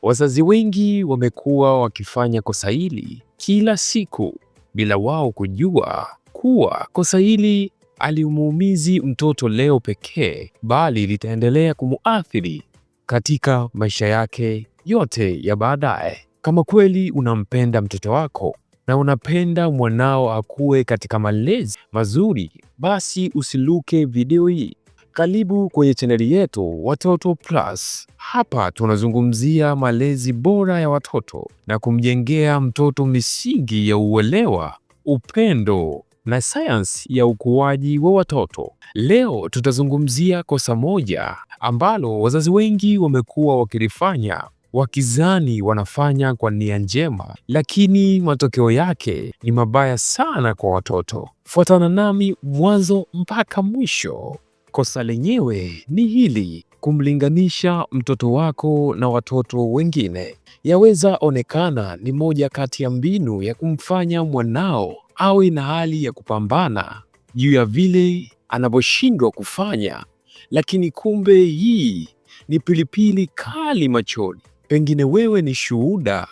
Wazazi wengi wamekuwa wakifanya kosa hili kila siku bila wao kujua kuwa kosa hili halimuumizi mtoto leo pekee, bali litaendelea kumuathiri katika maisha yake yote ya baadaye. Kama kweli unampenda mtoto wako na unapenda mwanao akue katika malezi mazuri, basi usiluke video hii. Karibu kwenye chaneli yetu Watoto Plus. Hapa tunazungumzia malezi bora ya watoto na kumjengea mtoto misingi ya uelewa, upendo na sayansi ya ukuaji wa watoto. Leo tutazungumzia kosa moja ambalo wazazi wengi wamekuwa wakilifanya wakizani wanafanya kwa nia njema, lakini matokeo yake ni mabaya sana kwa watoto. Fuatana nami mwanzo mpaka mwisho. Kosa lenyewe ni hili: kumlinganisha mtoto wako na watoto wengine. Yaweza onekana ni moja kati ya mbinu ya kumfanya mwanao awe na hali ya kupambana juu ya vile anavyoshindwa kufanya, lakini kumbe hii ni pilipili kali machoni. Pengine wewe ni shuhuda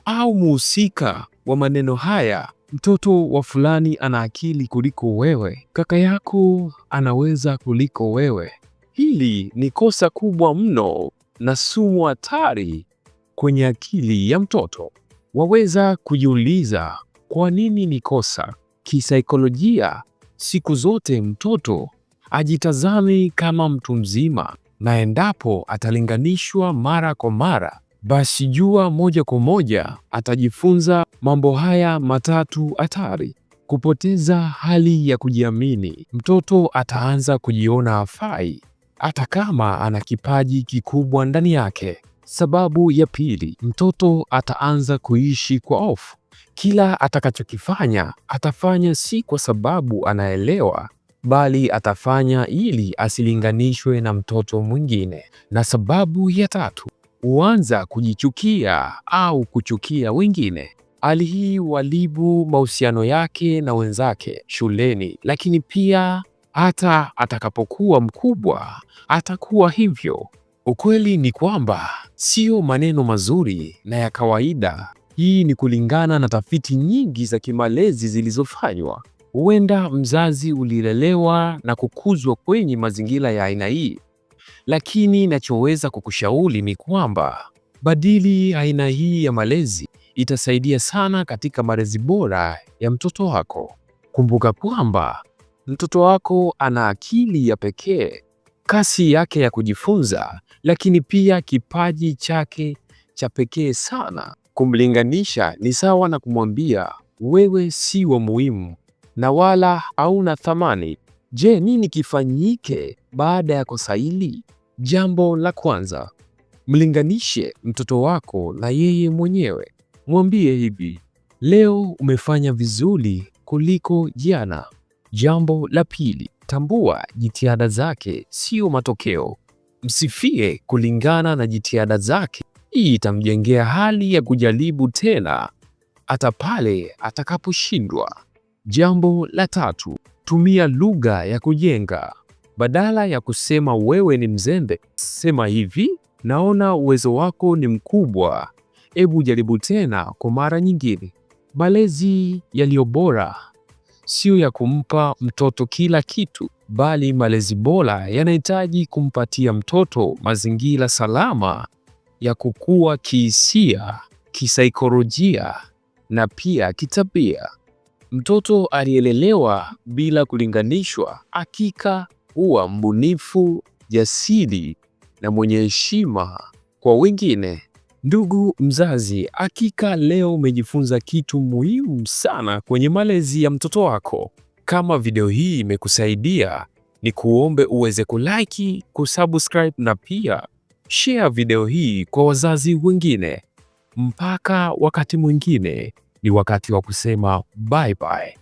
au mhusika wa maneno haya: mtoto wa fulani ana akili kuliko wewe, kaka yako anaweza kuliko wewe. Hili ni kosa kubwa mno na sumu hatari kwenye akili ya mtoto. Waweza kujiuliza kwa nini ni kosa? Kisaikolojia, siku zote mtoto ajitazame kama mtu mzima, na endapo atalinganishwa mara kwa mara, basi jua moja kwa moja atajifunza mambo haya matatu hatari: kupoteza hali ya kujiamini. Mtoto ataanza kujiona hafai hata kama ana kipaji kikubwa ndani yake. Sababu ya pili, mtoto ataanza kuishi kwa hofu. Kila atakachokifanya atafanya si kwa sababu anaelewa, bali atafanya ili asilinganishwe na mtoto mwingine. Na sababu ya tatu, huanza kujichukia au kuchukia wengine. Hali hii huharibu mahusiano yake na wenzake shuleni, lakini pia hata atakapokuwa mkubwa atakuwa hivyo. Ukweli ni kwamba sio maneno mazuri na ya kawaida. Hii ni kulingana na tafiti nyingi za kimalezi zilizofanywa. Huenda mzazi ulilelewa na kukuzwa kwenye mazingira ya aina hii, lakini nachoweza kukushauri ni kwamba badili aina hii ya malezi. Itasaidia sana katika malezi bora ya mtoto wako. Kumbuka kwamba mtoto wako ana akili ya pekee, kasi yake ya kujifunza, lakini pia kipaji chake cha pekee sana. Kumlinganisha ni sawa na kumwambia wewe si wa muhimu na wala hauna thamani. Je, nini kifanyike baada ya kosa hili? Jambo la kwanza, mlinganishe mtoto wako na yeye mwenyewe. Mwambie hivi: leo umefanya vizuri kuliko jana. Jambo la pili, tambua jitihada zake, sio matokeo. Msifie kulingana na jitihada zake. Hii itamjengea hali ya kujaribu tena hata pale atakaposhindwa. Jambo la tatu, tumia lugha ya kujenga. Badala ya kusema wewe ni mzembe, sema hivi: naona uwezo wako ni mkubwa, hebu jaribu tena kwa mara nyingine. Malezi yaliyo bora sio ya kumpa mtoto kila kitu, bali malezi bora yanahitaji kumpatia mtoto mazingira salama ya kukua kihisia, kisaikolojia na pia kitabia. Mtoto aliyelelewa bila kulinganishwa hakika huwa mbunifu, jasiri na mwenye heshima kwa wengine. Ndugu mzazi, hakika leo umejifunza kitu muhimu sana kwenye malezi ya mtoto wako. Kama video hii imekusaidia, ni kuombe uweze kulike, kusubscribe na pia share video hii kwa wazazi wengine. Mpaka wakati mwingine, ni wakati wa kusema bye bye.